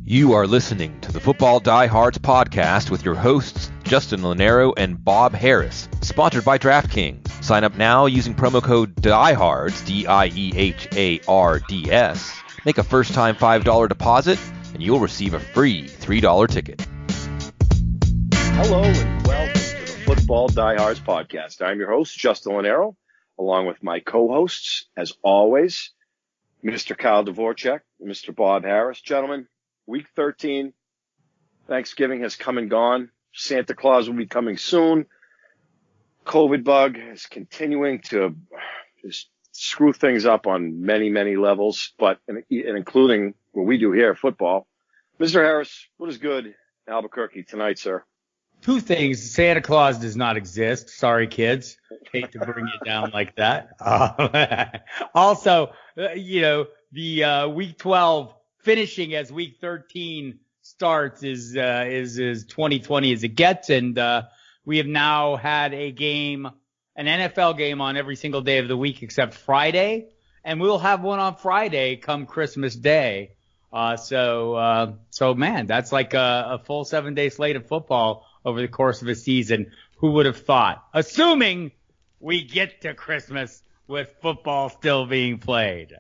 You are listening to the Football Diehards podcast with your hosts, Justin Lonero and Bob Harris, sponsored by DraftKings. Sign up now using promo code DIEHARDS, DIEHARDS. Make a first-time $5 deposit, and you'll receive a free $3 ticket. Hello, and welcome to the Football Diehards podcast. I'm your host, Justin Lonero, along with my co-hosts, as always, Mr. Kyle Dvorchak and Mr. Bob Harris. Gentlemen, Week 13, Thanksgiving has come and gone. Santa Claus will be coming soon. COVID bug is continuing to just screw things up on many, many levels, but and including what we do here, football. Mr. Harris, what is good in Albuquerque tonight, sir? Two things. Santa Claus does not exist. Sorry, kids. Hate to bring it down like that. Also, the Week 12 finishing as Week 13 starts is 2020 as it gets, and we have now had an NFL game on every single day of the week except Friday, and we'll have one on Friday come Christmas Day. So man, that's like a full 7-day slate of football over the course of a season. Who would have thought? Assuming we get to Christmas with football still being played.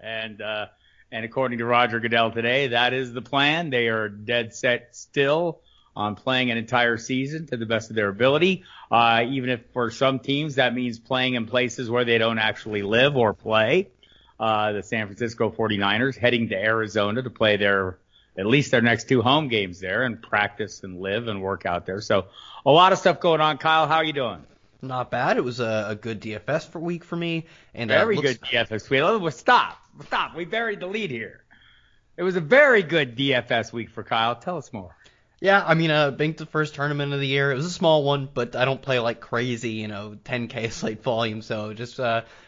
And according to Roger Goodell today, that is the plan. They are dead set still on playing an entire season to the best of their ability. Even if for some teams that means playing in places where they don't actually live or play. The San Francisco 49ers heading to Arizona to play at least their next two home games there and practice and live and work out there. So a lot of stuff going on. Kyle, how are you doing? Not bad. It was a good DFS week for me. And very good DFS week. Stop. We buried the lead here. It was a very good DFS week for Kyle. Tell us more. Yeah, I mean, banked the first tournament of the year. It was a small one, but I don't play like crazy, 10K slate volume. So just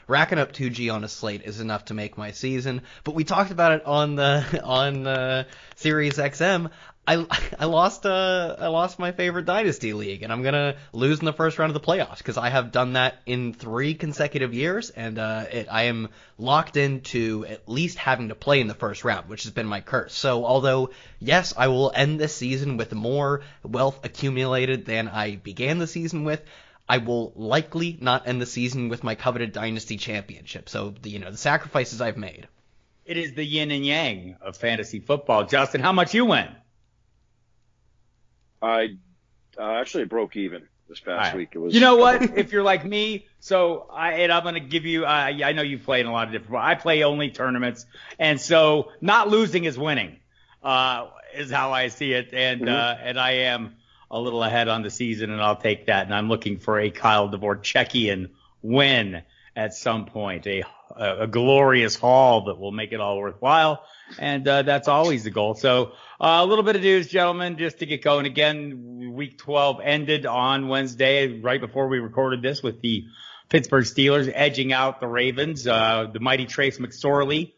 racking up 2G on a slate is enough to make my season. But we talked about it on the Sirius XM. I lost my favorite dynasty league, and I'm gonna lose in the first round of the playoffs because I have done that in 3 consecutive years, and I am locked into at least having to play in the first round, which has been my curse. So although yes, I will end this season with more wealth accumulated than I began the season with, I will likely not end the season with my coveted dynasty championship. So the sacrifices I've made. It is the yin and yang of fantasy football. Justin, how much you win? I actually broke even this past week. It was. You know what? If you're like me, I'm going to give you. I know you play in a lot of different. I play only tournaments, and so not losing is winning. Is how I see it, and I am a little ahead on the season, and I'll take that. And I'm looking for a Kyle Dvorchakian win at some point, a glorious haul that will make it all worthwhile, and that's always the goal. So a little bit of news, gentlemen, just to get going. Again, Week 12 ended on Wednesday, right before we recorded this, with the Pittsburgh Steelers edging out the Ravens. The mighty Trace McSorley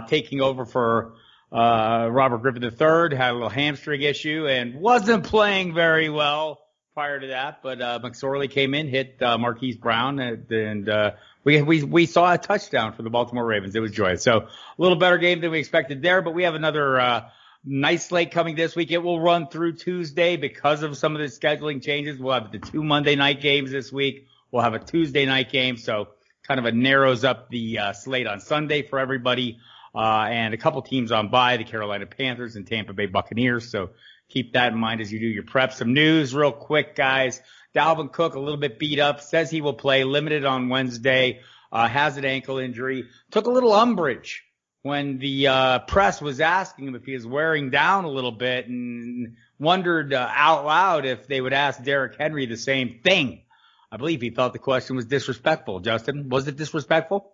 taking over for Robert Griffin III, had a little hamstring issue and wasn't playing very well prior to that, but McSorley came in, hit Marquise Brown, and we saw a touchdown for the Baltimore Ravens. It was joyous. So a little better game than we expected there, but we have another nice slate coming this week. It will run through Tuesday because of some of the scheduling changes. We'll have the 2 Monday night games this week. We'll have a Tuesday night game, so kind of narrows up the slate on Sunday for everybody. And a couple teams on bye, the Carolina Panthers and Tampa Bay Buccaneers. So keep that in mind as you do your prep. Some news real quick, guys. Dalvin Cook, a little bit beat up, says he will play, limited on Wednesday, has an ankle injury. Took a little umbrage when the press was asking him if he was wearing down a little bit, and wondered out loud if they would ask Derrick Henry the same thing. I believe he thought the question was disrespectful. Justin, was it disrespectful?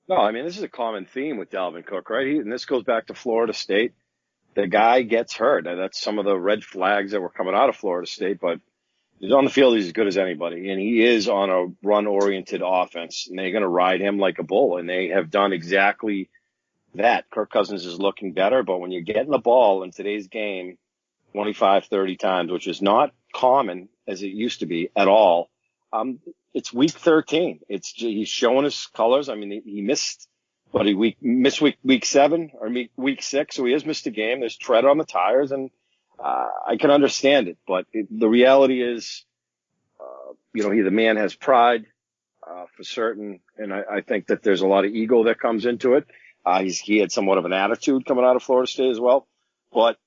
No, I mean, this is a common theme with Dalvin Cook, right? And this goes back to Florida State. The guy gets hurt. And that's some of the red flags that were coming out of Florida State, but he's on the field. He's as good as anybody, and he is on a run-oriented offense, and they're going to ride him like a bull, and they have done exactly that. Kirk Cousins is looking better, but when you're getting the ball in today's game 25, 30 times, which is not common as it used to be at all, it's Week 13. He's showing his colors. I mean, he missed but he missed week 7 or week 6, so he has missed a game. There's tread on the tires, and I can understand it. But the reality is, the man has pride for certain, and I think that there's a lot of ego that comes into it. He had somewhat of an attitude coming out of Florida State as well. But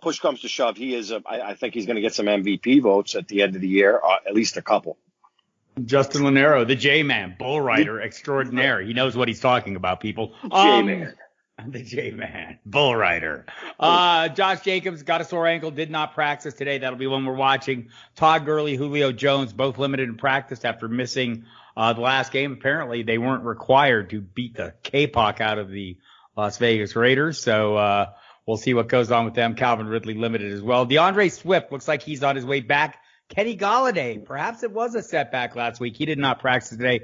push comes to shove, I think he's going to get some MVP votes at the end of the year, at least a couple. Justin Lonero, the J-Man, bull rider extraordinaire. He knows what he's talking about, people. J-Man. The J-Man, bull rider. Josh Jacobs got a sore ankle, did not practice today. That'll be one we're watching. Todd Gurley, Julio Jones, both limited in practice after missing the last game. Apparently, they weren't required to beat the K-Pock out of the Las Vegas Raiders. So we'll see what goes on with them. Calvin Ridley limited as well. DeAndre Swift looks like he's on his way back. Kenny Golladay, perhaps it was a setback last week. He did not practice today.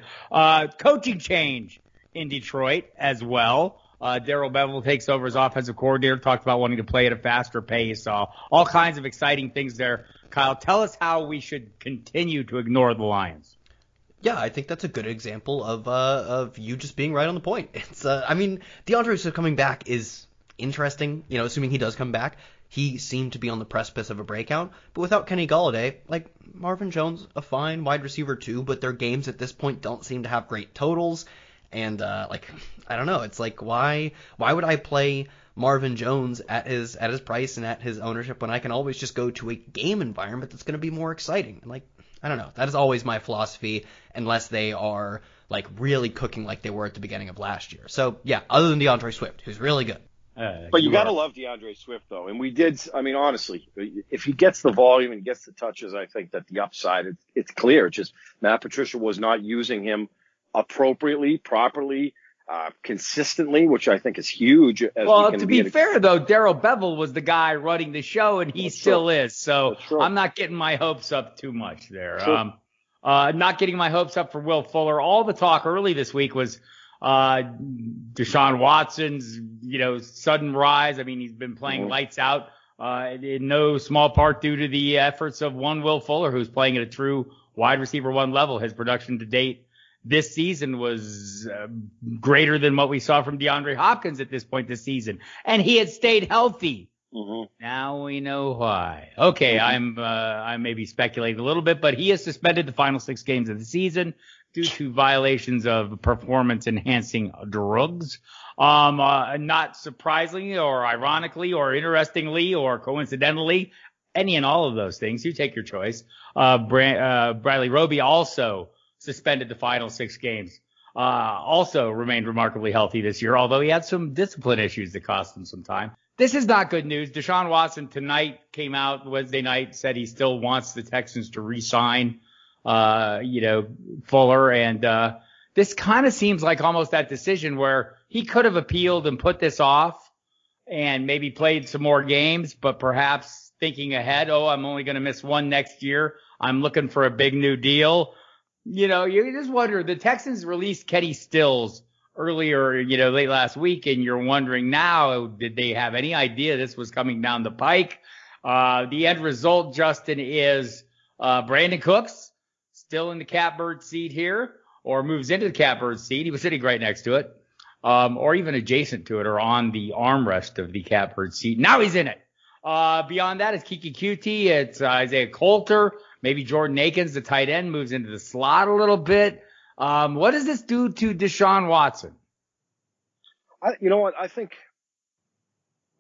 Coaching change in Detroit as well. Darrell Bevell takes over as offensive coordinator, talked about wanting to play at a faster pace. All kinds of exciting things there. Kyle, tell us how we should continue to ignore the Lions. Yeah, I think that's a good example of you just being right on the point. It's DeAndre Swift coming back is interesting, assuming he does come back. He seemed to be on the precipice of a breakout, but without Kenny Golladay, Marvin Jones, a fine wide receiver too, but their games at this point don't seem to have great totals. And I don't know, it's why would I play Marvin Jones at his price and at his ownership when I can always just go to a game environment that's going to be more exciting? And I don't know, that is always my philosophy unless they are really cooking like they were at the beginning of last year. So yeah, other than DeAndre Swift, who's really good. But you got to love DeAndre Swift, though. And we did, honestly, if he gets the volume and gets the touches, I think that the upside, it's clear. It's just Matt Patricia was not using him appropriately, properly, consistently, which I think is huge. To be fair, though, Darrell Bevell was the guy running the show, and he still is. So I'm not getting my hopes up too much there. Not getting my hopes up for Will Fuller. All the talk early this week was Deshaun Watson's, sudden rise. I mean, he's been playing lights out, in no small part due to the efforts of one Will Fuller, who's playing at a true wide receiver 1 level. His production to date this season was greater than what we saw from DeAndre Hopkins at this point this season. And he had stayed healthy. Mm-hmm. Now we know why. Okay, I may be speculating a little bit, but he is suspended the final 6 games of the season due to violations of performance-enhancing drugs. Not surprisingly or ironically or interestingly or coincidentally, any and all of those things. You take your choice. Bradley Roby also suspended the final 6 games. Also remained remarkably healthy this year, although he had some discipline issues that cost him some time. This is not good news. Deshaun Watson tonight came out Wednesday night, said he still wants the Texans to re-sign Fuller. And this kind of seems like almost that decision where he could have appealed and put this off and maybe played some more games, but perhaps thinking ahead, I'm only going to miss 1 next year. I'm looking for a big new deal. You just wonder, the Texans released Kenny Stills earlier, late last week, and you're wondering now, did they have any idea this was coming down the pike? The end result, Justin, is Brandon Cooks still in the catbird seat here, or moves into the catbird seat. He was sitting right next to it, or even adjacent to it, or on the armrest of the catbird seat. Now he's in it. Beyond that, it's Kiki Cutie, it's Isaiah Coulter, maybe Jordan Akins, the tight end, moves into the slot a little bit. What does this do to Deshaun Watson? You know what? I think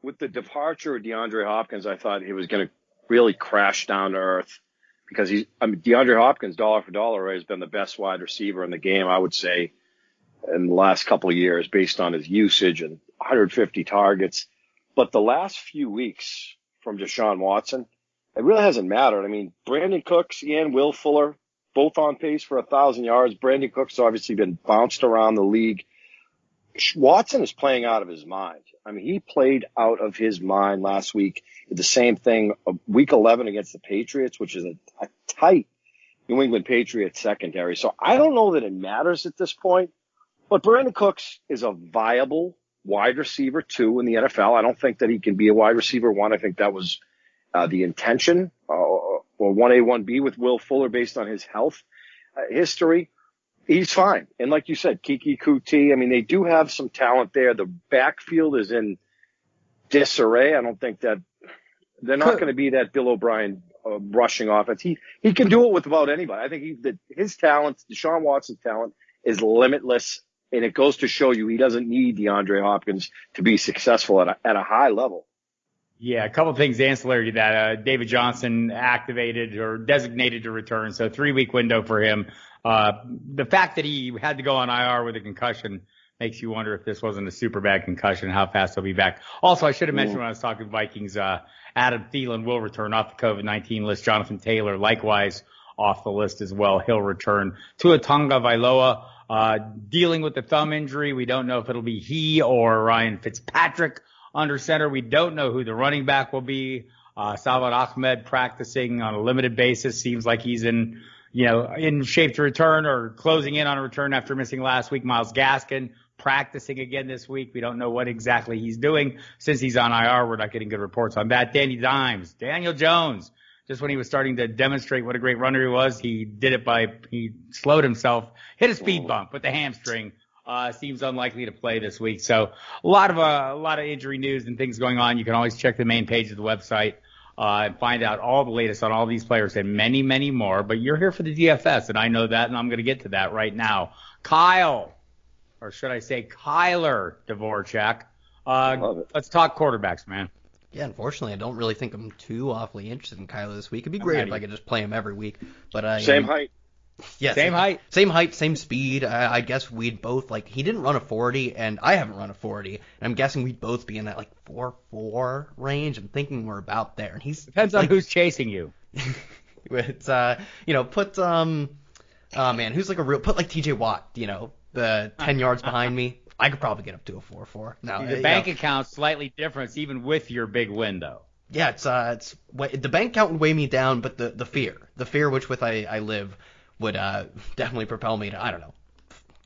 with the departure of DeAndre Hopkins, I thought he was going to really crash down to earth because DeAndre Hopkins, dollar for dollar, has been the best wide receiver in the game, I would say, in the last couple of years based on his usage and 150 targets. But the last few weeks from Deshaun Watson, it really hasn't mattered. I mean, Brandon Cooks and Will Fuller, both on pace for 1,000 yards. Brandon Cooks obviously been bounced around the league. Watson is playing out of his mind. I mean, he played out of his mind last week. Did the same thing week 11 against the Patriots, which is a tight New England Patriots secondary. So I don't know that it matters at this point. But Brandon Cooks is a viable wide receiver 2 in the NFL. I don't think that he can be a wide receiver 1. I think that was the intention, or 1A, 1B with Will Fuller based on his health history. He's fine. And like you said, Kiki Kuti, I mean, they do have some talent there. The backfield is in disarray. I don't think that they're not going to be that Bill O'Brien rushing offense. He can do it with about anybody. I think his talent, Deshaun Watson's talent, is limitless. And it goes to show you he doesn't need DeAndre Hopkins to be successful at a high level. Yeah, a couple of things ancillary to that. David Johnson activated or designated to return, so 3-week window for him. The fact that he had to go on IR with a concussion makes you wonder if this wasn't a super bad concussion, how fast he'll be back. Also, I should have mentioned when I was talking Vikings, Adam Thielen will return off the COVID-19 list. Jonathan Taylor, likewise, off the list as well. He'll return. Tua Tagovailoa, dealing with the thumb injury. We don't know if it'll be he or Ryan Fitzpatrick under center. We don't know who the running back will be. Salvador Ahmed practicing on a limited basis. Seems like he's in shape to return or closing in on a return after missing last week. Myles Gaskin practicing again this week. We don't know what exactly he's doing since he's on IR. We're not getting good reports on that. Danny Dimes, Daniel Jones, just when he was starting to demonstrate what a great runner he was, he slowed himself, hit a speed bump with the hamstring. Seems unlikely to play this week. So a lot of injury news and things going on. You can always check the main page of the website and find out all the latest on all these players and many, many more. But you're here for the DFS, and I know that, and I'm going to get to that right now. Kyle, or should I say Kyler Dvorchak. Let's talk quarterbacks, man. Yeah, unfortunately, I don't really think I'm too awfully interested in Kyler this week. It'd be great if I could just play him every week. But same height. Yeah, same height, same speed. I guess we'd both he didn't run a 40, and I haven't run a 40. And I'm guessing we'd both be in that 4.4 range. I'm thinking we're about there. And depends on who's chasing you. It's put who's put TJ Watt, the 10 yards behind me. I could probably get up to a 4.4. Now the bank account's slightly different, even with your big window. Yeah, it's the bank account would weigh me down, but the fear which with I live would definitely propel me to, I don't know,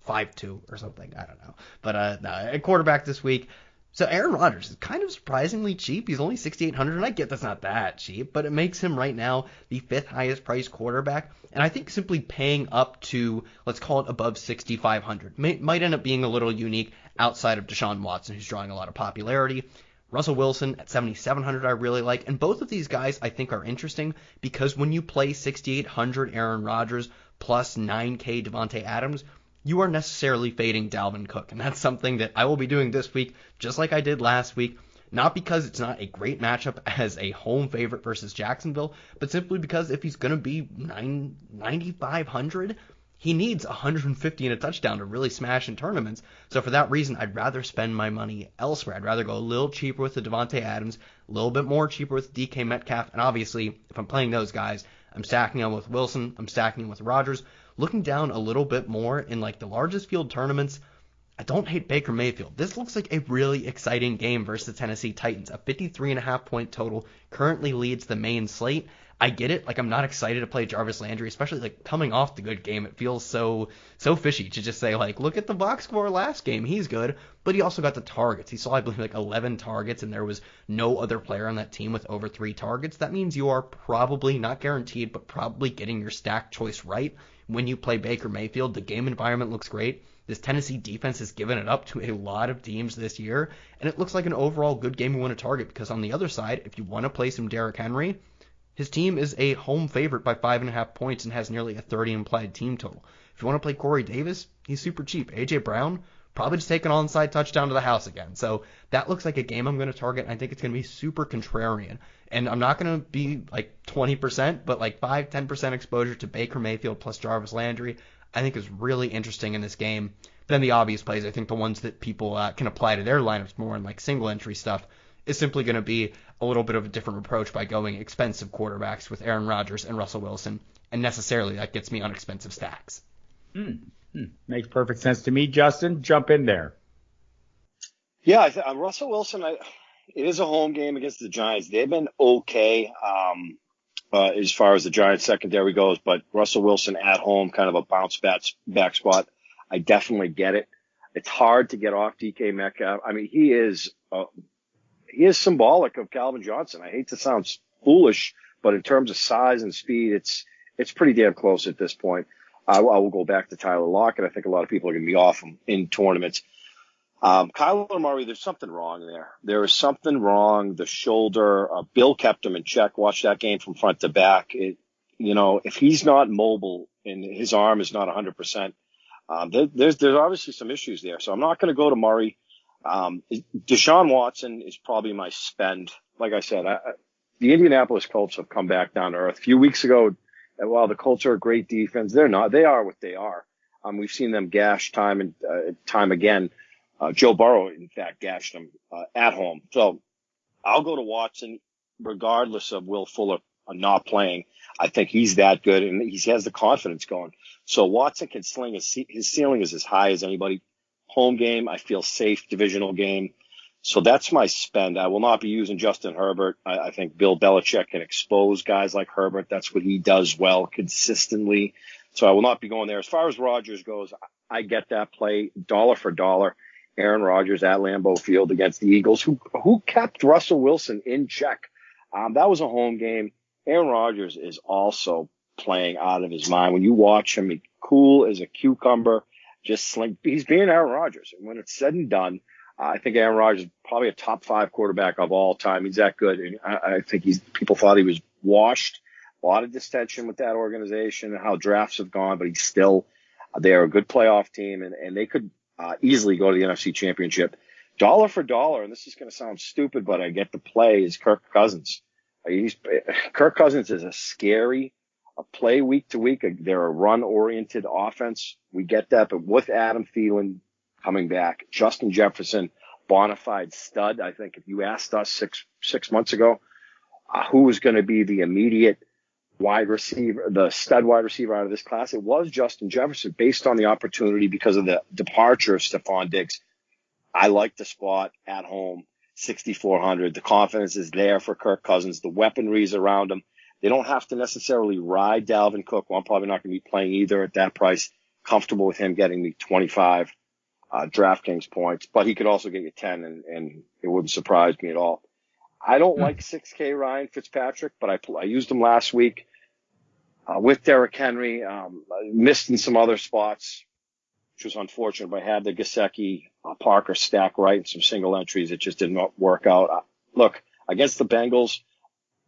5.2 or something. I don't know. But a quarterback this week. So Aaron Rodgers is kind of surprisingly cheap. He's only 6,800, and I get that's not that cheap, but it makes him right now the 5th highest priced quarterback. And I think simply paying up to, let's call it above 6,500, might end up being a little unique outside of Deshaun Watson, who's drawing a lot of popularity. Russell Wilson at 7,700 I really like, and both of these guys I think are interesting because when you play 6,800 Aaron Rodgers plus 9K Devontae Adams, you are necessarily fading Dalvin Cook, and that's something that I will be doing this week just like I did last week, not because it's not a great matchup as a home favorite versus Jacksonville, but simply because if he's going to be 9,500, he needs 150 and a touchdown to really smash in tournaments. So for that reason, I'd rather spend my money elsewhere. I'd rather go a little cheaper with the Devontae Adams, a little bit more cheaper with DK Metcalf. And obviously, if I'm playing those guys, I'm stacking them with Wilson. I'm stacking them with Rodgers. Looking down a little bit more in the largest field tournaments, I don't hate Baker Mayfield. This looks like a really exciting game versus the Tennessee Titans. A 53.5 point total currently leads the main slate. I get it. I'm not excited to play Jarvis Landry, especially coming off the good game. It feels so fishy to just say look at the box score last game. He's good, but he also got the targets. He saw, I believe, 11 targets, and there was no other player on that team with over 3 targets. That means you are probably, not guaranteed, but probably getting your stack choice right when you play Baker Mayfield. The game environment looks great. This Tennessee defense has given it up to a lot of teams this year, and it looks like an overall good game you want to target because on the other side, if you want to play some Derrick Henry, his team is a home favorite by 5.5 points and has nearly a 30 implied team total. If you want to play Corey Davis, he's super cheap. A.J. Brown, probably just take an onside touchdown to the house again. So that looks like a game I'm going to target, and I think it's going to be super contrarian. And I'm not going to be 20%, but 5-10% exposure to Baker Mayfield plus Jarvis Landry, I think is really interesting in this game. But then the obvious plays, I think the ones that people can apply to their lineups more in single entry stuff, is simply going to be a little bit of a different approach by going expensive quarterbacks with Aaron Rodgers and Russell Wilson, and necessarily that gets me on expensive stacks. Makes perfect sense to me. Justin, jump in there. Yeah, Russell Wilson, it is a home game against the Giants. They've been okay as far as the Giants secondary goes, but Russell Wilson at home, kind of a bounce back spot. I definitely get it. It's hard to get off DK Metcalf. I mean, he is symbolic of Calvin Johnson. I hate to sound foolish, but in terms of size and speed, it's pretty damn close at this point. I will go back to Tyler Lockett. I think a lot of people are going to be off him in tournaments. Kyler Murray, there's something wrong there. There is something wrong. The shoulder, Bill kept him in check. Watch that game from front to back. If he's not mobile and his arm is not 100%, there's obviously some issues there. So I'm not going to go to Murray. Deshaun Watson is probably my spend. Like I said, the Indianapolis Colts have come back down to earth. A few weeks ago, while the Colts are a great defense, they're not. They are what they are. We've seen them gash time and time again. Joe Burrow, in fact, gashed them at home. So I'll go to Watson regardless of Will Fuller not playing. I think he's that good, and he has the confidence going. So Watson can sling. His ceiling is as high as anybody. Home game, I feel safe. Divisional game. So that's my spend. I will not be using Justin Herbert. I think Bill Belichick can expose guys like Herbert. That's what he does well consistently. So I will not be going there. As far as Rodgers goes, I get that play dollar for dollar. Aaron Rodgers at Lambeau Field against the Eagles, who kept Russell Wilson in check. That was a home game. Aaron Rodgers is also playing out of his mind. When you watch him, he's cool as a cucumber, just slink. He's being Aaron Rodgers. And when it's said and done, I think Aaron Rodgers is probably a top 5 quarterback of all time. He's that good. And I think people thought he was washed. A lot of distension with that organization and how drafts have gone, but he's still, they're a good playoff team, and they could easily go to the NFC Championship. Dollar for dollar, and this is going to sound stupid, but I get the play, is Kirk Cousins. Kirk Cousins is a scary play week to week. They're a run-oriented offense. We get that, but with Adam Thielen coming back, Justin Jefferson, bona fide stud. I think if you asked us six months ago who was going to be the immediate wide receiver, the stud wide receiver out of this class, it was Justin Jefferson based on the opportunity because of the departure of Stephon Diggs. I like the spot at home, 6,400. The confidence is there for Kirk Cousins. The weaponry is around him. They don't have to necessarily ride Dalvin Cook. Well, I'm probably not going to be playing either at that price. Comfortable with him getting me 25 DraftKings points, but he could also get you 10, and it wouldn't surprise me at all. I don't like 6K Ryan Fitzpatrick, but I used him last week. With Derrick Henry, missed in some other spots, which was unfortunate, but I had the Gesicki, Parker stack right and some single entries. It just did not work out. Look, against the Bengals,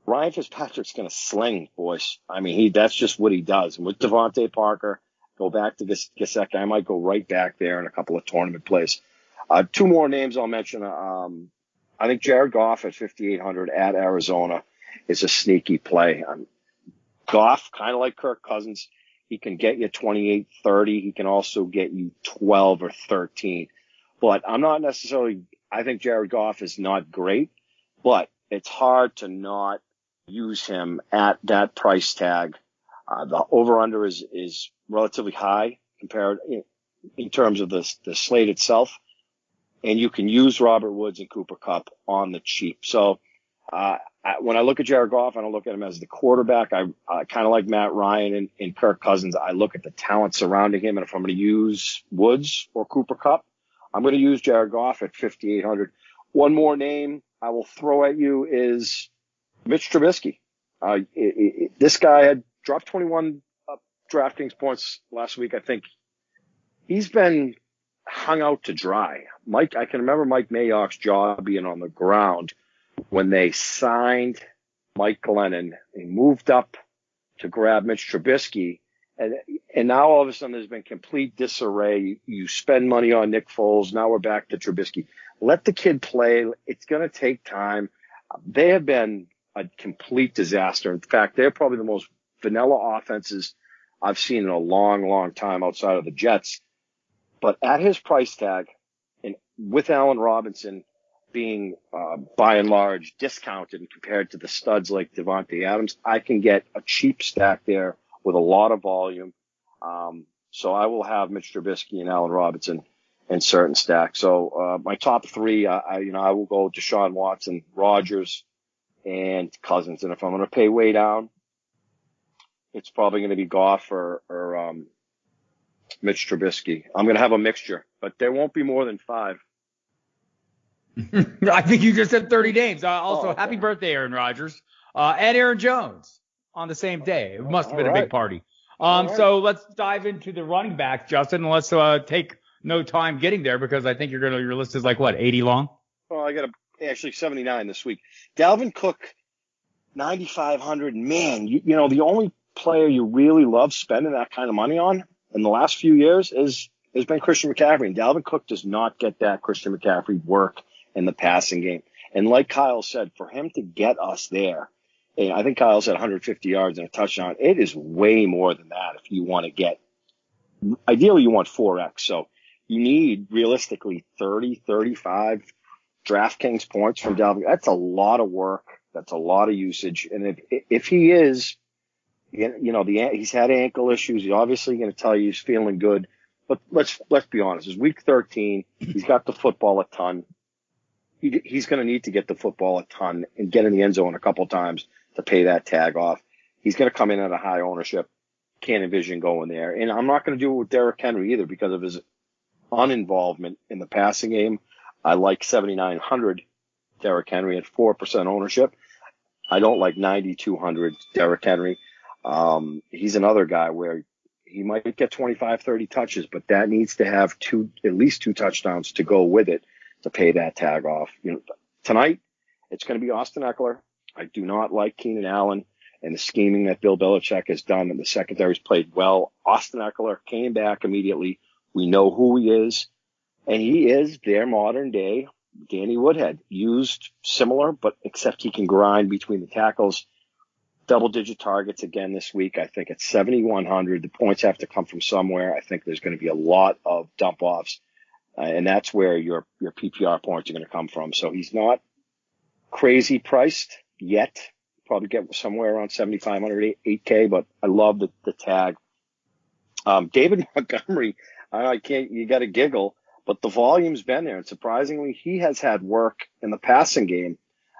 Ryan Fitzpatrick's going to sling, boys. I mean, that's just what he does. And with Devontae Parker, go back to Gesicki. I might go right back there in a couple of tournament plays. 2 more names I'll mention. I think Jared Goff at 5,800 at Arizona is a sneaky play. Goff, kind of like Kirk Cousins, he can get you 28, 30. He can also get you 12 or 13. But I'm not necessarily, I think Jared Goff is not great, but it's hard to not use him at that price tag. The over-under is relatively high compared in terms of the slate itself. And you can use Robert Woods and Cooper Kupp on the cheap. So, when I look at Jared Goff, I don't look at him as the quarterback. I kind of like Matt Ryan and Kirk Cousins. I look at the talent surrounding him, and if I'm going to use Woods or Cooper Kupp, I'm going to use Jared Goff at 5,800. One more name I will throw at you is Mitch Trubisky. This guy had dropped 21 DraftKings points last week. I think he's been hung out to dry. I can remember Mike Mayock's jaw being on the ground when they signed Mike Glennon. They moved up to grab Mitch Trubisky, and now all of a sudden there's been complete disarray. You spend money on Nick Foles. Now we're back to Trubisky. Let the kid play. It's going to take time. They have been a complete disaster. In fact, they're probably the most vanilla offenses I've seen in a long, long time outside of the Jets. But at his price tag, and with Allen Robinson being by and large discounted and compared to the studs like Devontae Adams, I can get a cheap stack there with a lot of volume. So I will have Mitch Trubisky and Allen Robinson in certain stacks. So my top 3, I will go Deshaun Watson, Rodgers, and Cousins. And if I'm going to pay way down, it's probably going to be Goff or Mitch Trubisky. I'm going to have a mixture, but there won't be more than 5. I think you just said 30 names. Also, happy birthday, Aaron Rodgers, and Aaron Jones on the same day. It must have been a big party. All right. So let's dive into the running backs, Justin. And let's take no time getting there because I think your list is like what, 80 long? Well, I got actually 79 this week. Dalvin Cook, 9,500. Man, you know, the only player you really love spending that kind of money on in the last few years has been Christian McCaffrey. And Dalvin Cook does not get that Christian McCaffrey work in the passing game. And like Kyle said, for him to get us there, and I think Kyle said 150 yards and a touchdown, it is way more than that if you want to get, ideally you want 4X. So you need realistically 30, 35 DraftKings points from Dalvin. That's a lot of work. That's a lot of usage. And if he is, you know, he's had ankle issues. He's obviously going to tell you he's feeling good. But let's be honest. It's week 13. He's got the football a ton. He's going to need to get the football a ton and get in the end zone a couple times to pay that tag off. He's going to come in at a high ownership. Can't envision going there. And I'm not going to do it with Derrick Henry either because of his uninvolvement in the passing game. I like 7,900 Derrick Henry at 4% ownership. I don't like 9,200 Derrick Henry. He's another guy where he might get 25, 30 touches, but that needs to have at least two touchdowns to go with it to pay that tag off. You know, tonight it's going to be Austin Ekeler. I do not like Keenan Allen and the scheming that Bill Belichick has done, and the secondary's played well. Austin Ekeler came back immediately. We know who he is, and he is their modern day Danny Woodhead, used similar, but except he can grind between the tackles. Double-digit targets again this week. I think it's 7,100. The points have to come from somewhere. I think there's going to be a lot of dump-offs, and that's where your PPR points are going to come from. So he's not crazy priced yet. Probably get somewhere around 7,500, 8K, but I love the tag. David Montgomery, you got to giggle, but the volume's been there, and surprisingly, he has had work in the passing game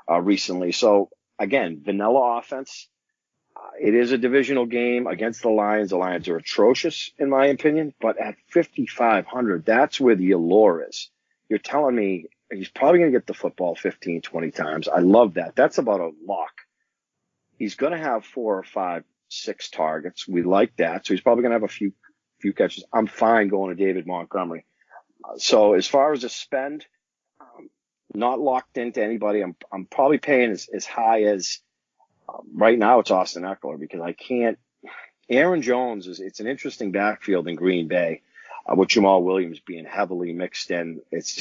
recently. So again, vanilla offense. It is a divisional game against the Lions. The Lions are atrocious, in my opinion, but at 5,500, that's where the allure is. You're telling me he's probably going to get the football 15, 20 times. I love that. That's about a lock. He's going to have 4 or 5, 6 targets. We like that. So he's probably going to have a few catches. I'm fine going to David Montgomery. So as far as a spend, not locked into anybody. I'm probably paying as high as right now it's Austin Ekeler because I can't. Aaron Jones it's an interesting backfield in Green Bay with Jamal Williams being heavily mixed in. It's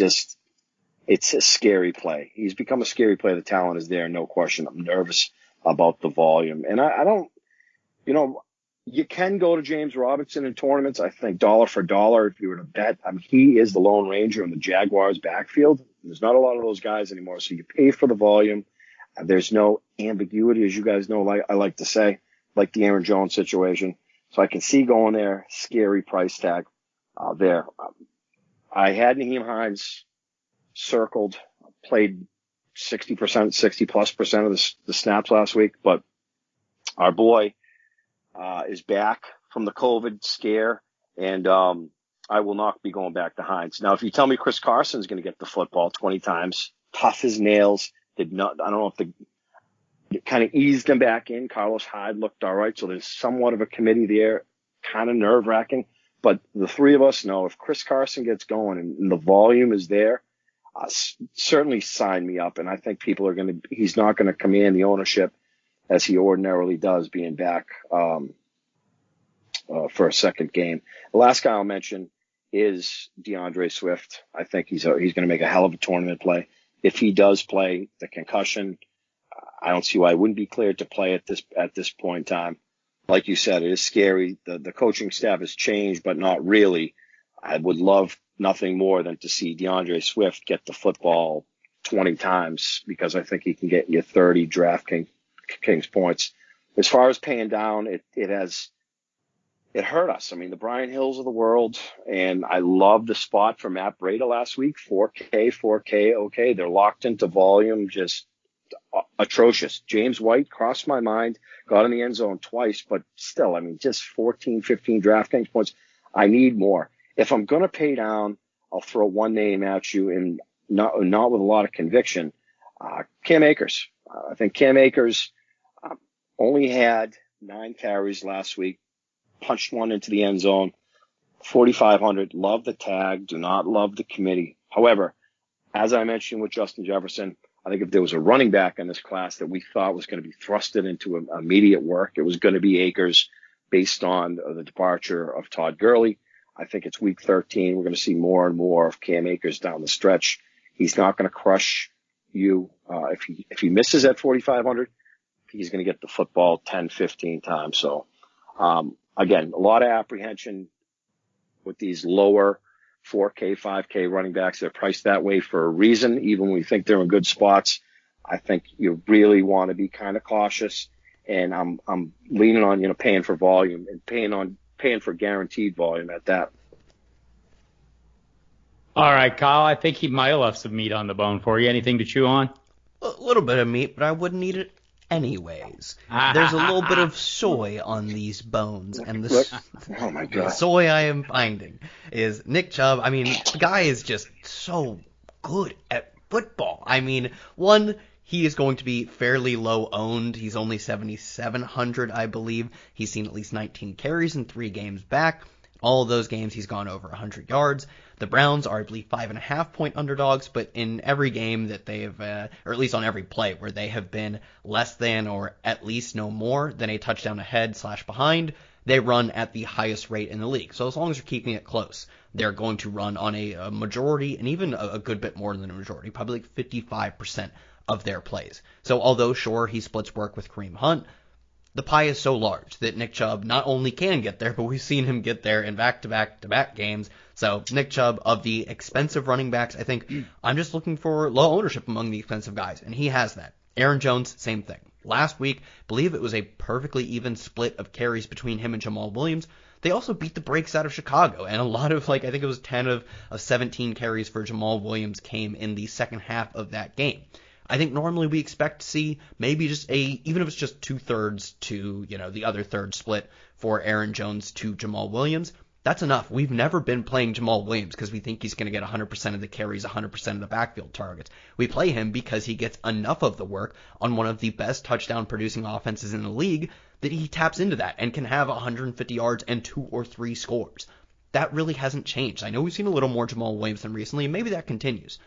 a scary play. He's become a scary play. The talent is there, no question. I'm nervous about the volume, and I don't. You know, you can go to James Robinson in tournaments. I think dollar for dollar if you were to bet. I mean, he is the Lone Ranger in the Jaguars backfield. There's not a lot of those guys anymore, so you pay for the volume. There's no ambiguity, as you guys know, like I like to say, like the Aaron Jones situation. So I can see going there, scary price tag there. I had Nyheim Hines circled, played 60% of the snaps last week, but our boy is back from the COVID scare, and I will not be going back to Hines. Now, if you tell me Chris Carson's going to get the football 20 times, tough as nails, I don't know if it kind of eased him back in. Carlos Hyde looked all right, so there's somewhat of a committee there, kind of nerve-wracking. But the three of us know if Chris Carson gets going and the volume is there, certainly sign me up. And I think he's not going to command the ownership as he ordinarily does being back for a second game. The last guy I'll mention is DeAndre Swift. I think he's going to make a hell of a tournament play. If he does play, the concussion, I don't see why he wouldn't be cleared to play at this point in time. Like you said, it is scary. The coaching staff has changed, but not really. I would love nothing more than to see DeAndre Swift get the football 20 times because I think he can get you 30 DraftKings points. As far as paying down, it hurt us. I mean, the Brian Hills of the world, and I love the spot for Matt Breida last week, 4K, okay. They're locked into volume, just atrocious. James White crossed my mind, got in the end zone twice, but still, I mean, just 14, 15 DraftKings points. I need more. If I'm going to pay down, I'll throw one name at you, and not with a lot of conviction. Cam Akers. I think Cam Akers only had 9 carries last week. punched one into the end zone. 4,500. Love the tag. Do not love the committee. However, as I mentioned with Justin Jefferson, I think if there was a running back in this class that we thought was going to be thrusted into immediate work, it was going to be Akers based on the departure of Todd Gurley. I think it's week 13. We're going to see more and more of Cam Akers down the stretch. He's not going to crush you. If he misses at 4,500, he's going to get the football 10, 15 times. So, again, a lot of apprehension with these lower 4K, 5K running backs. They're priced that way for a reason. Even when we think they're in good spots, I think you really want to be kind of cautious. And I'm leaning on, paying for volume and paying for guaranteed volume at that. All right, Kyle, I think he might have left some meat on the bone for you. Anything to chew on? A little bit of meat, but I wouldn't eat it anyways. There's a little bit of soy on these bones, and oh my God. The soy I am finding is Nick Chubb. I mean, the guy is just so good at football. I mean, he is going to be fairly low owned. He's only 7,700, I believe. He's seen at least 19 carries in 3 games back. All of those games, he's gone over 100 yards. The Browns are, I believe, 5.5-point underdogs, but in every game that they have, or at least on every play where they have been less than or at least no more than a touchdown ahead/behind, they run at the highest rate in the league. So as long as you're keeping it close, they're going to run on a majority, and even a good bit more than a majority, probably like 55% of their plays. So although, sure, he splits work with Kareem Hunt, the pie is so large that Nick Chubb not only can get there, but we've seen him get there in back-to-back games. So Nick Chubb, of the expensive running backs, I think I'm just looking for low ownership among the expensive guys, and he has that. Aaron Jones, same thing. Last week, I believe it was a perfectly even split of carries between him and Jamal Williams. They also beat the brakes out of Chicago, and a lot of, I think it was 10 of 17 carries for Jamal Williams came in the second half of that game. I think normally we expect to see maybe just even if it's just 2/3 to, the other third split for Aaron Jones to Jamal Williams. That's enough. We've never been playing Jamal Williams because we think he's going to get 100% of the carries, 100% of the backfield targets. We play him because he gets enough of the work on one of the best touchdown producing offenses in the league that he taps into that and can have 150 yards and 2 or 3 scores. That really hasn't changed. I know we've seen a little more Jamal Williams than recently, and maybe that continues.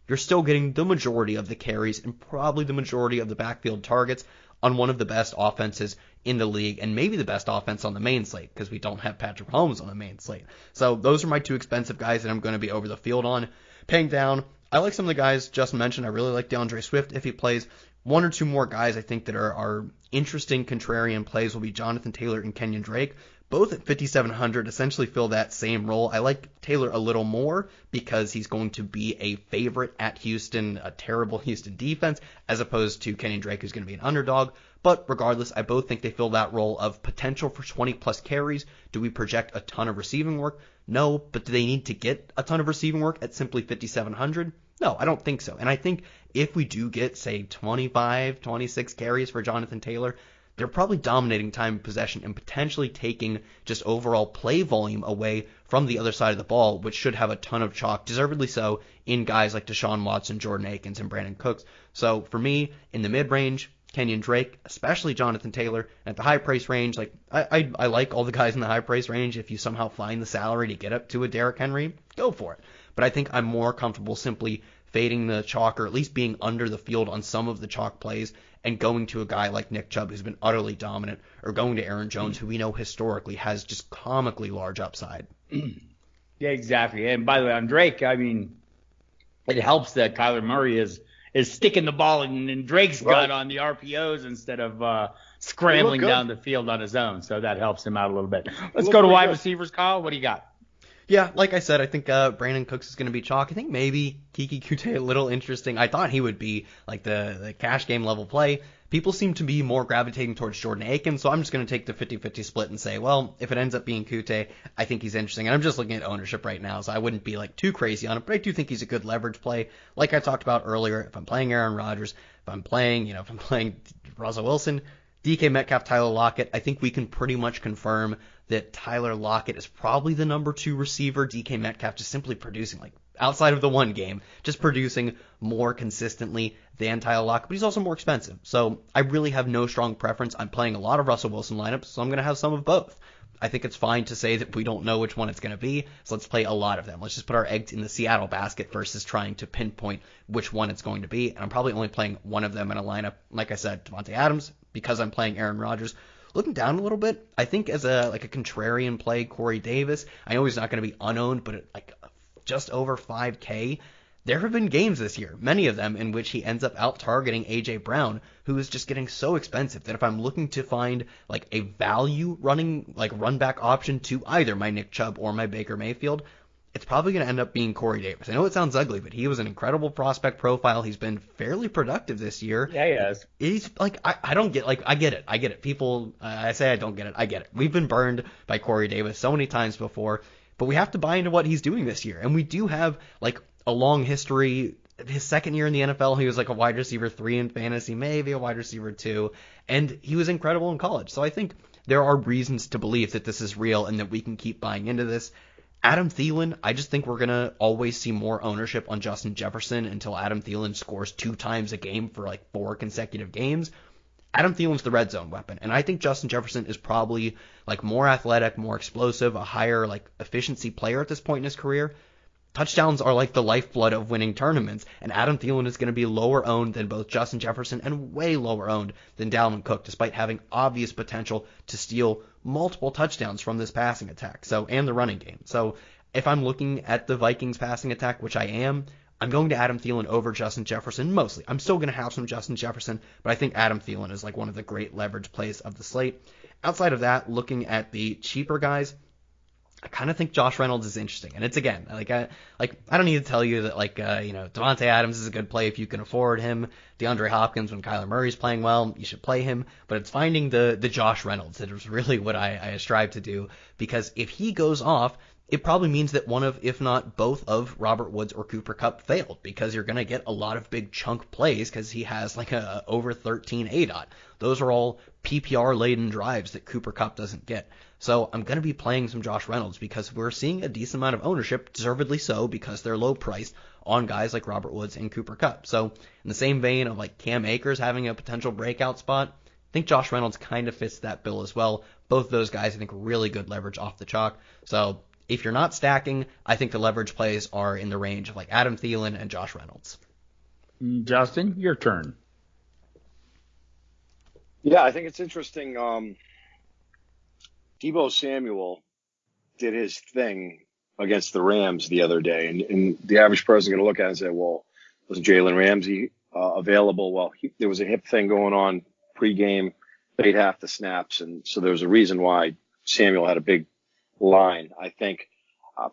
You're still getting the majority of the carries and probably the majority of the backfield targets on one of the best offenses in the league, and maybe the best offense on the main slate, because we don't have Patrick Mahomes on the main slate. So those are my 2 expensive guys that I'm going to be over the field on. Paying down, I like some of the guys Justin mentioned. I really like DeAndre Swift if he plays. 1 or 2 more guys I think that are interesting contrarian plays will be Jonathan Taylor and Kenyon Drake. Both at 5,700 essentially fill that same role. I like Taylor a little more because he's going to be a favorite at Houston, a terrible Houston defense, as opposed to Kenyon Drake, who's going to be an underdog. But regardless, I both think they fill that role of potential for 20-plus carries. Do we project a ton of receiving work? No, but do they need to get a ton of receiving work at simply 5,700? No, I don't think so. And I think if we do get, say, 25, 26 carries for Jonathan Taylor, they're probably dominating time of possession and potentially taking just overall play volume away from the other side of the ball, which should have a ton of chalk, deservedly so, in guys like Deshaun Watson, Jordan Akins, and Brandon Cooks. So for me, in the mid-range, Kenyon Drake, especially Jonathan Taylor. At the high price range, I like all the guys in the high price range. If you somehow find the salary to get up to a Derrick Henry, go for it. But I think I'm more comfortable simply fading the chalk, or at least being under the field on some of the chalk plays, and going to a guy like Nick Chubb, who's been utterly dominant, or going to Aaron Jones, who we know historically has just comically large upside. Yeah, exactly. And by the way, on Drake, I mean, it helps that Kyler Murray is sticking the ball in Drake's gut on the RPOs instead of scrambling down the field on his own. So that helps him out a little bit. Let's go to wide receivers, Kyle. What do you got? Yeah, like I said, I think Brandon Cooks is going to be chalk. I think maybe Kiki Kute a little interesting. I thought he would be like the cash game level play. People seem to be more gravitating towards Jordan Akins, so I'm just going to take the 50-50 split and say, well, if it ends up being Kute, I think he's interesting. And I'm just looking at ownership right now, so I wouldn't be too crazy on it, but I do think he's a good leverage play. Like I talked about earlier, if I'm playing Aaron Rodgers, if I'm playing Russell Wilson, DK Metcalf, Tyler Lockett, I think we can pretty much confirm that Tyler Lockett is probably the number 2 receiver. DK Metcalf just simply producing outside of the one game, just producing more consistently than Tyler Lockett, but he's also more expensive. So I really have no strong preference. I'm playing a lot of Russell Wilson lineups, so I'm going to have some of both. I think it's fine to say that we don't know which one it's going to be, so let's play a lot of them. Let's just put our eggs in the Seattle basket versus trying to pinpoint which one it's going to be. And I'm probably only playing one of them in a lineup. Like I said, Davante Adams, because I'm playing Aaron Rodgers. Looking down a little bit, I think as a contrarian play, Corey Davis, I know he's not going to be unowned, but at just over 5K, there have been games this year, many of them, in which he ends up out-targeting A.J. Brown, who is just getting so expensive that if I'm looking to find a value run-back option to either my Nick Chubb or my Baker Mayfield, it's probably going to end up being Corey Davis. I know it sounds ugly, but he was an incredible prospect profile. He's been fairly productive this year. Yeah, he has. He's I don't get, I get it. People, I say I don't get it. I get it. We've been burned by Corey Davis so many times before, but we have to buy into what he's doing this year. And we do have, a long history. His second year in the NFL, he was a wide receiver 3 in fantasy, maybe a wide receiver 2, and he was incredible in college. So I think there are reasons to believe that this is real and that we can keep buying into this. Adam Thielen, I just think we're going to always see more ownership on Justin Jefferson until Adam Thielen scores 2 times a game for 4 consecutive games. Adam Thielen's the red zone weapon, and I think Justin Jefferson is probably more athletic, more explosive, a higher efficiency player at this point in his career. Touchdowns are the lifeblood of winning tournaments, and Adam Thielen is going to be lower owned than both Justin Jefferson and way lower owned than Dalvin Cook, despite having obvious potential to steal multiple touchdowns from this passing attack, and the running game. So if I'm looking at the Vikings passing attack, which I am, I'm going to Adam Thielen over Justin Jefferson mostly. I'm still going to have some Justin Jefferson, but I think Adam Thielen is one of the great leverage plays of the slate. Outside of that, looking at the cheaper guys, I kind of think Josh Reynolds is interesting, and it's again I don't need to tell you that Davante Adams is a good play if you can afford him. DeAndre Hopkins, when Kyler Murray's playing well, you should play him. But it's finding the Josh Reynolds that is really what I strive to do, because if he goes off, it probably means that one of, if not both of, Robert Woods or Cooper Kupp failed, because you're going to get a lot of big chunk plays because he has a over 13 ADOT. Those are all PPR-laden drives that Cooper Kupp doesn't get. So I'm going to be playing some Josh Reynolds because we're seeing a decent amount of ownership, deservedly so, because they're low priced, on guys like Robert Woods and Cooper Kupp. So in the same vein of Cam Akers having a potential breakout spot, I think Josh Reynolds kind of fits that bill as well. Both those guys, I think, really good leverage off the chalk. So if you're not stacking, I think the leverage plays are in the range of Adam Thielen and Josh Reynolds. Justin, your turn. Yeah, I think it's interesting. Deebo Samuel did his thing against the Rams the other day, and the average person is going to look at it and say, well, was Jalen Ramsey available? Well, there was a hip thing going on pregame, played half the snaps, and so there was a reason why Samuel had a big line. I think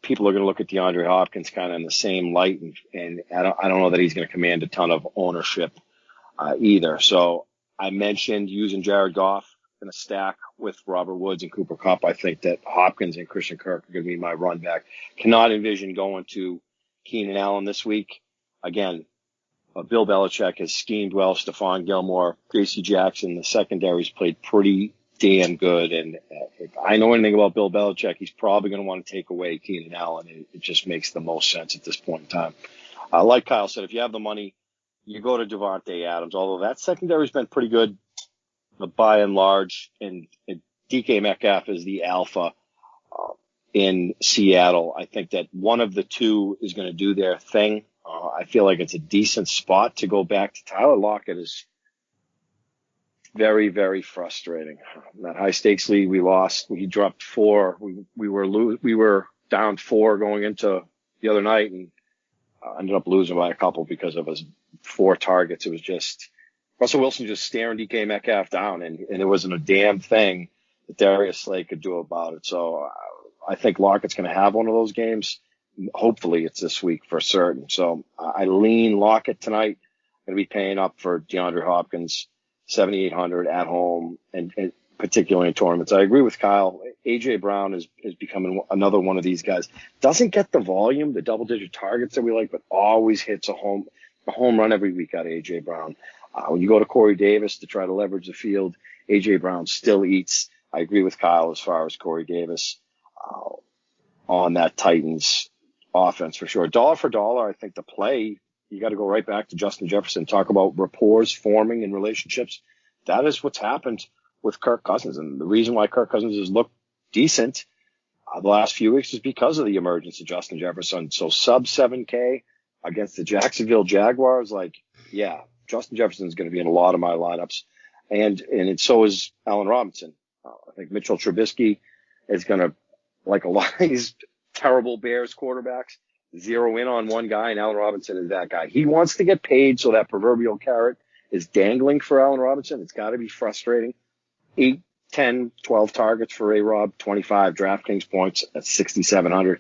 people are going to look at DeAndre Hopkins kind of in the same light, and I don't know that he's going to command a ton of ownership either. So I mentioned using Jared Goff in a stack with Robert Woods and Cooper Kupp. I think that Hopkins and Christian Kirk are going to be my run back. Cannot envision going to Keenan Allen this week. Again, Bill Belichick has schemed well. Stephon Gilmore, J.C. Jackson, the secondary's played pretty damn good. And if I know anything about Bill Belichick, he's probably going to want to take away Keenan Allen. It just makes the most sense at this point in time. Like Kyle said, if you have the money, you go to Davante Adams, although that secondary's been pretty good by and large, and DK Metcalf is the alpha in Seattle. I think that one of the two is going to do their thing. I feel like it's a decent spot to go back to. Tyler Lockett is very, very frustrating. In that high stakes league we lost. We dropped 4. We were down 4 going into the other night, and ended up losing by a couple because of his 4 targets. It was just Russell Wilson just staring DK Metcalf down, and there wasn't a damn thing that Darius Slay could do about it. So I think Lockett's going to have one of those games. Hopefully it's this week for certain. So I lean Lockett tonight. Going to be paying up for DeAndre Hopkins, 7,800 at home, and particularly in tournaments. I agree with Kyle. A.J. Brown is becoming another one of these guys. Doesn't get the volume, the double-digit targets that we like, but always hits a home run every week out of A.J. Brown. When you go to Corey Davis to try to leverage the field, A.J. Brown still eats. I agree with Kyle as far as Corey Davis on that Titans offense for sure. Dollar for dollar, I think the play, you got to go right back to Justin Jefferson. Talk about rapports forming in relationships. That is what's happened with Kirk Cousins. And the reason why Kirk Cousins has looked decent the last few weeks is because of the emergence of Justin Jefferson. So sub 7K against the Jacksonville Jaguars, like, yeah, Justin Jefferson is going to be in a lot of my lineups. And so is Allen Robinson. I think Mitchell Trubisky is going to, like a lot of these terrible Bears quarterbacks, zero in on one guy, and Allen Robinson is that guy. He wants to get paid, so that proverbial carrot is dangling for Allen Robinson. It's got to be frustrating. 8, 10, 12 targets for A-Rob, 25 DraftKings points at 6,700.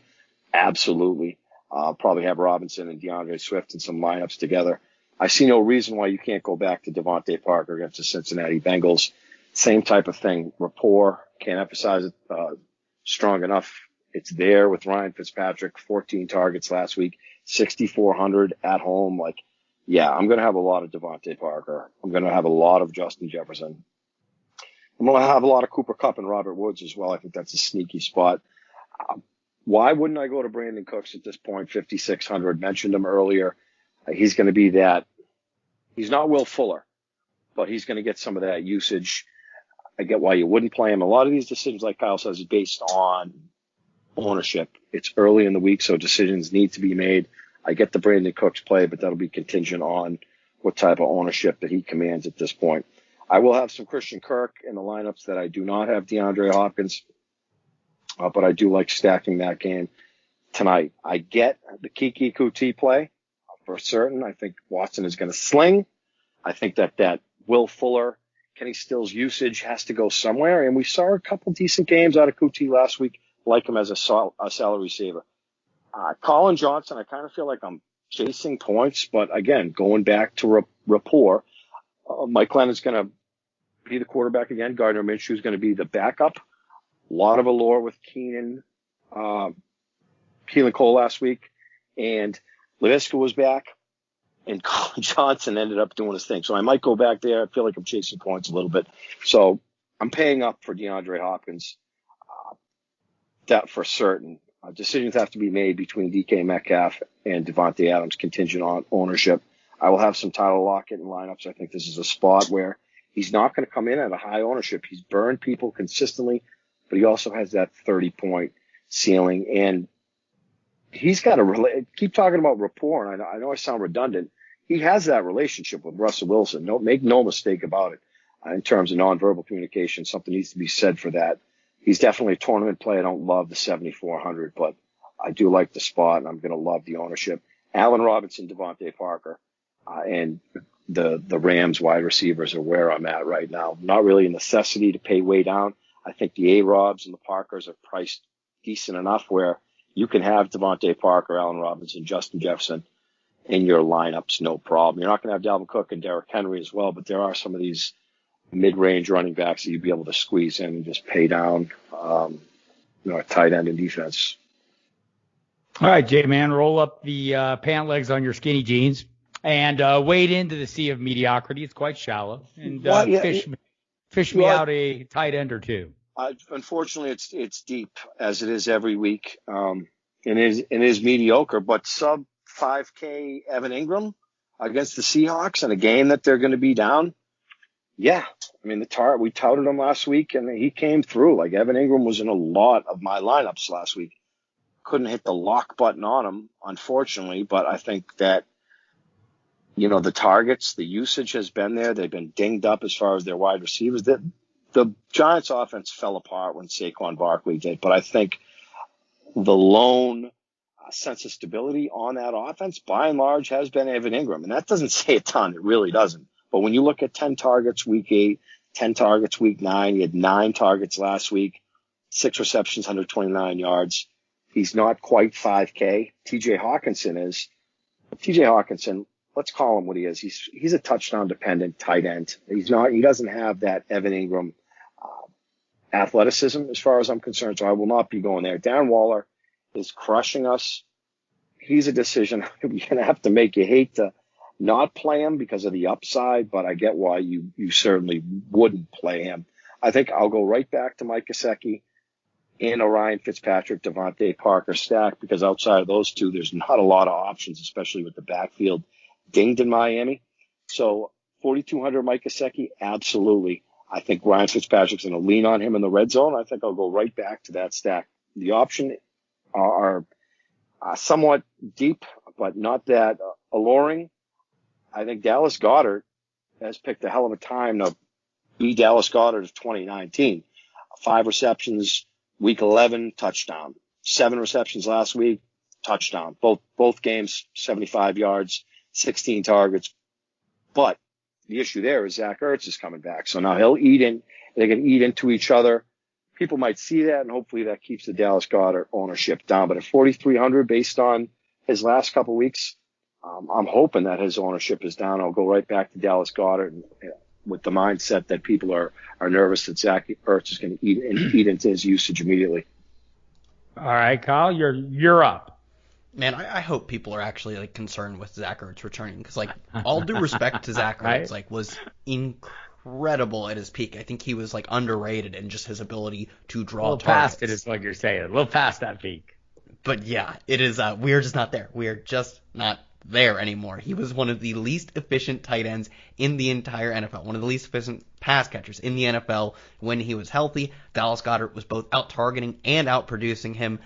Absolutely. Probably have Robinson and DeAndre Swift in some lineups together. I see no reason why you can't go back to Devontae Parker against the Cincinnati Bengals. Same type of thing. Rapport, can't emphasize it strong enough. It's there with Ryan Fitzpatrick, 14 targets last week, 6,400 at home. Like, yeah, I'm going to have a lot of Devontae Parker. I'm going to have a lot of Justin Jefferson. I'm going to have a lot of Cooper Kupp and Robert Woods as well. I think that's a sneaky spot. Why wouldn't I go to Brandon Cooks at this point? 5,600. Mentioned him earlier. He's going to be that. He's not Will Fuller, but he's going to get some of that usage. I get why you wouldn't play him. A lot of these decisions, like Kyle says, is based on ownership. It's early in the week, so decisions need to be made. I get the Brandon Cooks play, but that'll be contingent on what type of ownership that he commands at this point. I will have some Christian Kirk in the lineups that I do not have DeAndre Hopkins, but I do like stacking that game tonight. I get the Kiki Kuti play for certain. I think Watson is going to sling. I think that Will Fuller, Kenny Stills usage has to go somewhere, and we saw a couple decent games out of Kuti last week, like him as a salary saver. Colin Johnson, I kind of feel like I'm chasing points, but again, going back to rapport, Mike Glennon's going to be the quarterback again. Gardner Minshew is going to be the backup. A lot of allure with Keelan Cole last week, and Laviska was back, and Colin Johnson ended up doing his thing. So I might go back there. I feel like I'm chasing points a little bit. So I'm paying up for DeAndre Hopkins. That for certain. Decisions have to be made between DK Metcalf and Devontae Adams, contingent on ownership. I will have some Tyler Lockett in lineups. I think this is a spot where he's not going to come in at a high ownership. He's burned people consistently, but he also has that 30-point ceiling. And he's got keep talking about rapport, and I know I sound redundant. He has that relationship with Russell Wilson. Make no mistake about it. In terms of nonverbal communication, something needs to be said for that. He's definitely a tournament play. I don't love the 7,400, but I do like the spot, and I'm going to love the ownership. Allen Robinson, Devontae Parker, and the Rams wide receivers are where I'm at right now. Not really a necessity to pay way down. I think the A-Robs and the Parkers are priced decent enough where you can have Devontae Parker, Allen Robinson, Justin Jefferson in your lineups, no problem. You're not going to have Dalvin Cook and Derrick Henry as well, but there are some of these mid-range running backs that you'd be able to squeeze in and just pay down, a tight end in defense. All right, J-Man, roll up the pant legs on your skinny jeans and wade into the sea of mediocrity. It's quite shallow. And fish me out a tight end or two. Unfortunately, it's deep, as it is every week. It is mediocre, but sub 5K Evan Ingram against the Seahawks in a game that they're going to be down. Yeah, I mean, we touted him last week, and he came through. Like, Evan Ingram was in a lot of my lineups last week. Couldn't hit the lock button on him, unfortunately, but I think that, the targets, the usage has been there. They've been dinged up as far as their wide receivers. The Giants' offense fell apart when Saquon Barkley did, but I think the lone sense of stability on that offense, by and large, has been Evan Ingram, and that doesn't say a ton. It really doesn't. But when you look at 10 targets week 8, 10 targets week 9, he had 9 targets last week, 6 receptions, 129 yards. He's not quite 5K. TJ Hawkinson is. TJ Hawkinson, let's call him what he is. He's a touchdown dependent tight end. He doesn't have that Evan Ingram athleticism as far as I'm concerned, so I will not be going there. Darren Waller is crushing us. He's a decision you're going to have to make. You hate to not play him because of the upside, but I get why you certainly wouldn't play him. I think I'll go right back to Mike Gesicki in a Ryan Fitzpatrick, Devontae Parker stack, because outside of those two, there's not a lot of options, especially with the backfield dinged in Miami. So 4,200 Mike Gesicki, absolutely. I think Ryan Fitzpatrick's going to lean on him in the red zone. I think I'll go right back to that stack. The option are somewhat deep, but not that alluring. I think Dallas Goedert has picked a hell of a time to be Dallas Goedert of 2019. 5 receptions, week 11, touchdown. 7 receptions last week, touchdown. Both games, 75 yards, 16 targets. But the issue there is Zach Ertz is coming back. So now he'll eat in. They can eat into each other. People might see that, and hopefully that keeps the Dallas Goedert ownership down. But at 4,300, based on his last couple of weeks, I'm hoping that his ownership is down. I'll go right back to Dallas Goedert with the mindset that people are nervous that Zach Ertz is going to eat into his usage immediately. All right, Kyle, you're up. Man, I hope people are actually like concerned with Zach Ertz returning, because like all due respect to Zach Ertz, like was incredible at his peak. I think he was like underrated in just his ability to draw targets. Past it is what you're saying. A little past that peak. But yeah, it is. We're just not there. We're just not there anymore. He was one of the least efficient tight ends in the entire NFL, one of the least efficient pass catchers in the NFL when he was healthy. Dallas Goedert was both out targeting and out producing him.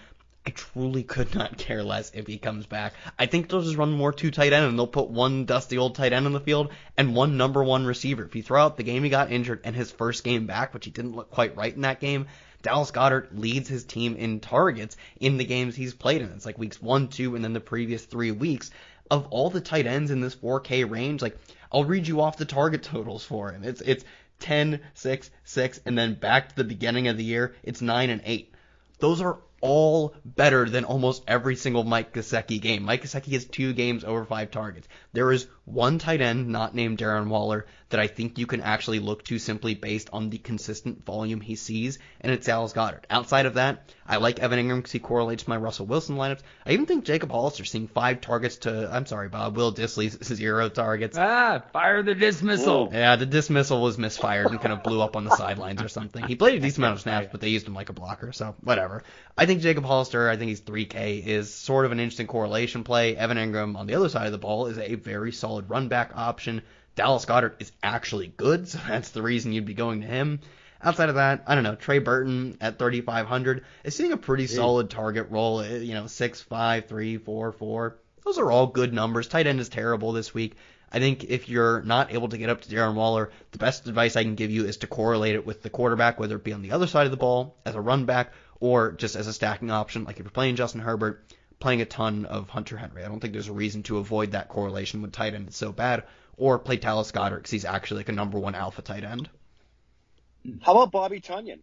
I truly could not care less if he comes back. I think they'll just run more 2 tight end, and they'll put one dusty old tight end on the field and one number 1 receiver. If you throw out the game he got injured and his first game back, which he didn't look quite right in that game, Dallas Goedert leads his team in targets in the games he's played in. It's like weeks 1, 2, and then the previous 3 weeks. Of all the tight ends in this 4K range, like I'll read you off the target totals for him. It's 10, 6, 6, and then back to the beginning of the year, it's 9 and 8. Those are all better than almost every single Mike Gesicki game. Mike Gesicki has 2 games over 5 targets. There is one tight end not named Darren Waller that I think you can actually look to simply based on the consistent volume he sees, and it's Dallas Goedert. Outside of that, I like Evan Ingram because he correlates to my Russell Wilson lineups. I even think Jacob Hollister seeing 5 targets to, I'm sorry, Bob, Will Dissly's 0 targets. Fire the dismissal. Yeah, the dismissal was misfired and kind of blew up on the sidelines or something. He played a decent amount of snaps, but they used him like a blocker, so whatever. I think Jacob Hollister, I think he's 3K, is sort of an interesting correlation play. Evan Ingram on the other side of the ball is a very solid run back option. Dallas Goedert is actually good, so that's the reason you'd be going to him. Outside of that, I don't know, Trey Burton at 3,500 is seeing a pretty solid target role, 6, 5, 3, 4, 4. Those are all good numbers. Tight end is terrible this week. I think if you're not able to get up to Darren Waller, the best advice I can give you is to correlate it with the quarterback, whether it be on the other side of the ball as a run back or just as a stacking option. Like if you're playing Justin Herbert, playing a ton of Hunter Henry. I don't think there's a reason to avoid that correlation with tight end. It's so bad. Or play Dallas Goedert because he's actually like a number 1 alpha tight end. How about Bobby Tonyan?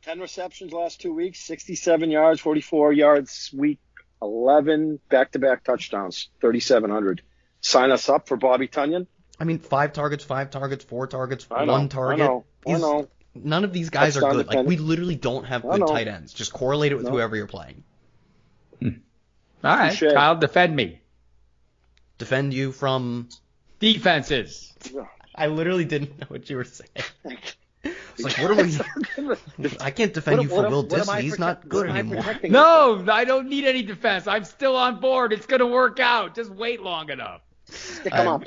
10 receptions last 2 weeks, 67 yards, 44 yards week 11, back-to-back touchdowns, 3,700. Sign us up for Bobby Tonyan. I mean, 5 targets, 4 targets, I 1 target. I know. None of these guys are good. Like, we literally don't have good tight ends. Just correlate it with whoever you're playing. All right, Kyle, defend me. Defend you from defenses. I literally didn't know what you were saying. It's like, what are we? I can't defend you for Will Dissly. He's not good anymore. No, I don't need any defense. I'm still on board. It's going to work out. Just wait long enough. Stick them up.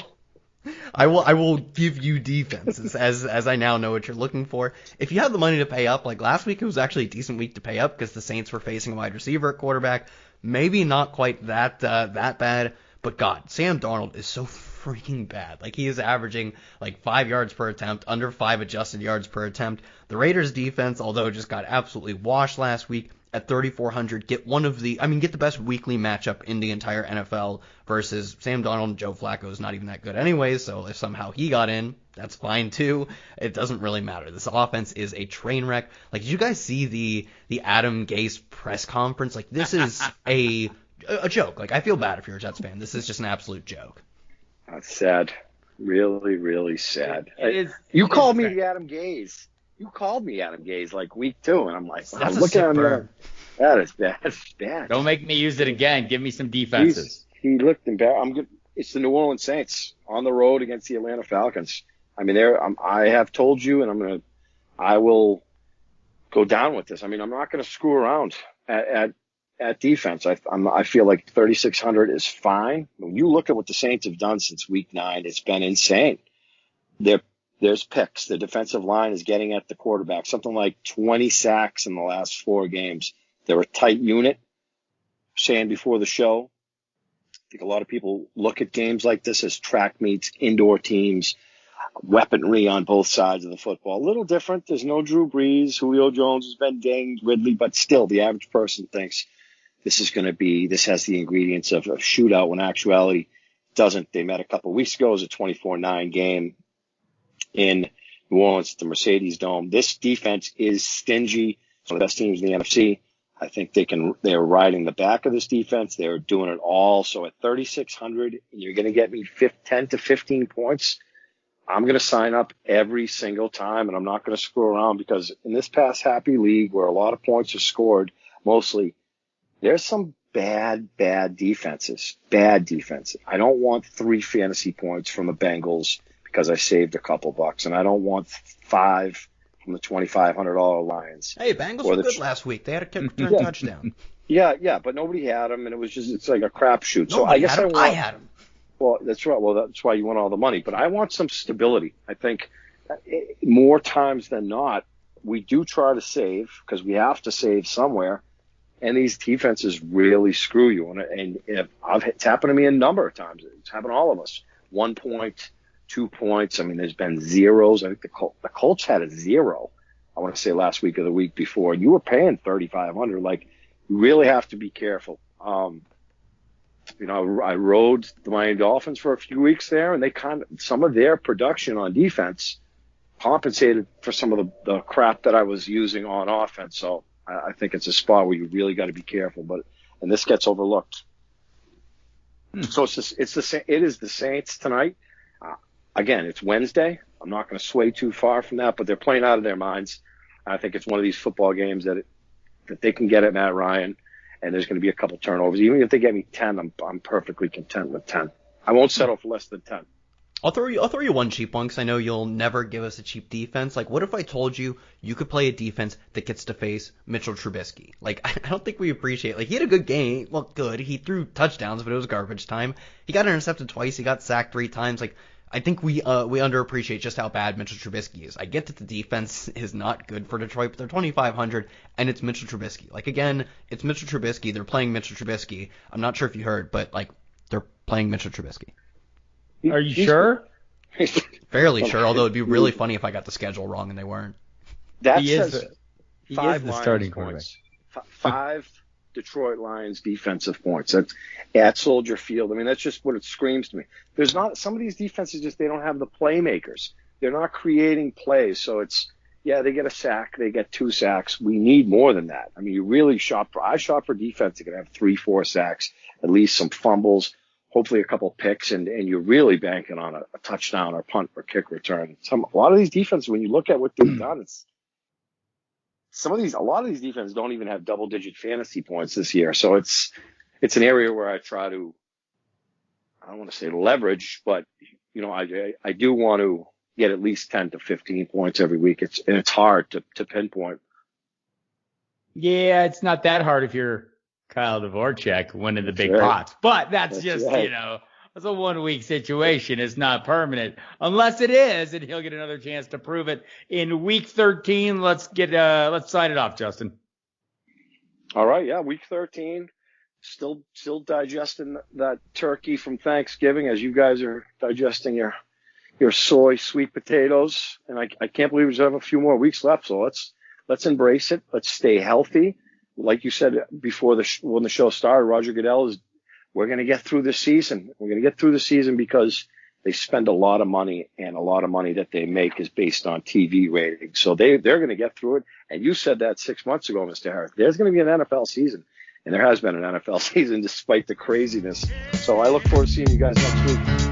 I will give you defenses as I now know what you're looking for. If you have the money to pay up, like last week, it was actually a decent week to pay up because the Saints were facing a wide receiver at quarterback. Maybe not quite that bad, but God, Sam Darnold is so freaking bad. Like, he is averaging like 5 yards per attempt, under 5 adjusted yards per attempt. The Raiders defense, although just got absolutely washed last week at 3,400, get the best weekly matchup in the entire NFL versus Sam Darnold and Joe Flacco is not even that good anyways, so if somehow he got in, that's fine too. It doesn't really matter. This offense is a train wreck. Like, did you guys see the Adam Gase press conference? Like, this is a joke. Like, I feel bad if you're a Jets fan. This is just an absolute joke. That's sad. Really, really sad. You called me Adam Gase. You called me Adam Gase like week 2, and I'm like, wow, look at him. That is bad. That's bad. Don't make me use it again. Give me some defenses. He looked embarrassed. It's the New Orleans Saints on the road against the Atlanta Falcons. I mean, I have told you, and I will go down with this. I mean, I'm not going to screw around at defense. I feel like 3,600 is fine. When you look at what the Saints have done since week 9, it's been insane. There's picks. The defensive line is getting at the quarterback. Something like 20 sacks in the last 4 games. They're a tight unit. Saying before the show, I think a lot of people look at games like this as track meets, indoor teams, weaponry on both sides of the football. A little different. There's no Drew Brees. Julio Jones has been dinged, Ridley, but still the average person thinks this has the ingredients of a shootout when actuality doesn't. They met a couple of weeks ago. It was a 24-9 game in New Orleans at the Mercedes Dome. This defense is stingy. It's one of the best teams in the NFC. I think they're riding the back of this defense. They're doing it all. So at 3,600, you're going to get me 10 to 15 points. I'm going to sign up every single time, and I'm not going to screw around, because in this pass happy league where a lot of points are scored, mostly, there's some bad defenses. Bad defense. I don't want 3 fantasy points from the Bengals because I saved a couple bucks, and I don't want 5 from the $2,500 Lions. Hey, Bengals were good last week. They had a touchdown. Yeah, but nobody had them, and it's like a crapshoot. So I had them. Well, that's right. Well, that's why you want all the money. But I want some stability. I think more times than not, we do try to save because we have to save somewhere. And these defenses really screw you. And it's happened to me a number of times. It's happened to all of us. 1 point, 2 points. I mean, there's been zeros. I think the Colts had a 0, I want to say last week or the week before. And you were paying $3,500. Like, you really have to be careful. I rode the Miami Dolphins for a few weeks there, and some of their production on defense compensated for some of the crap that I was using on offense. So I think it's a spot where you really got to be careful. And this gets overlooked. So it is the Saints tonight. Again, it's Wednesday. I'm not going to sway too far from that, but they're playing out of their minds. I think it's one of these football games that they can get at Matt Ryan. And there's going to be a couple turnovers. Even if they get me 10, I'm perfectly content with 10. I won't settle for less than 10. I'll throw you one cheap one because I know you'll never give us a cheap defense. Like, what if I told you could play a defense that gets to face Mitchell Trubisky? Like, I don't think we appreciate. Like, he had a good game. Well, good. He threw touchdowns, but it was garbage time. He got intercepted twice. He got sacked 3 times. Like, I think we underappreciate just how bad Mitchell Trubisky is. I get that the defense is not good for Detroit, but they're 2,500, and it's Mitchell Trubisky. Like, again, it's Mitchell Trubisky. They're playing Mitchell Trubisky. I'm not sure if you heard, but, like, they're playing Mitchell Trubisky. Are you sure? Fairly sure, although it'd be really funny if I got the schedule wrong and they weren't. He is the starting quarterback. 5 Detroit Lions defensive points. That's at Soldier Field. I mean, that's just what it screams to me. There's not some of these defenses they don't have the playmakers. They're not creating plays. So they get a sack, they get 2 sacks. We need more than that. I mean, you really I shop for defense that can have 3-4 sacks, at least some fumbles, hopefully a couple picks, and you're really banking on a touchdown or punt or kick return. A lot of these defenses, when you look at what they've done, a lot of these defenses don't even have double-digit fantasy points this year. So it's an area where I try to, I don't want to say leverage, but I do want to get at least 10 to 15 points every week. It's hard to pinpoint. Yeah, it's not that hard if you're Kyle Dvorchak winning the big pots, but that's just right. It's a 1-week situation. It's not permanent unless it is, and he'll get another chance to prove it in week 13. Let's sign it off, Justin. All right. Yeah. Week 13, still digesting that turkey from Thanksgiving as you guys are digesting your soy sweet potatoes. And I can't believe we just have a few more weeks left. So let's embrace it. Let's stay healthy. Like you said before when the show started, Roger Goodell we're going to get through this season. We're going to get through the season because they spend a lot of money, and a lot of money that they make is based on TV ratings. So they're going to get through it. And you said that 6 months ago, Mr. Harris. There's going to be an NFL season, and there has been an NFL season despite the craziness. So I look forward to seeing you guys next week.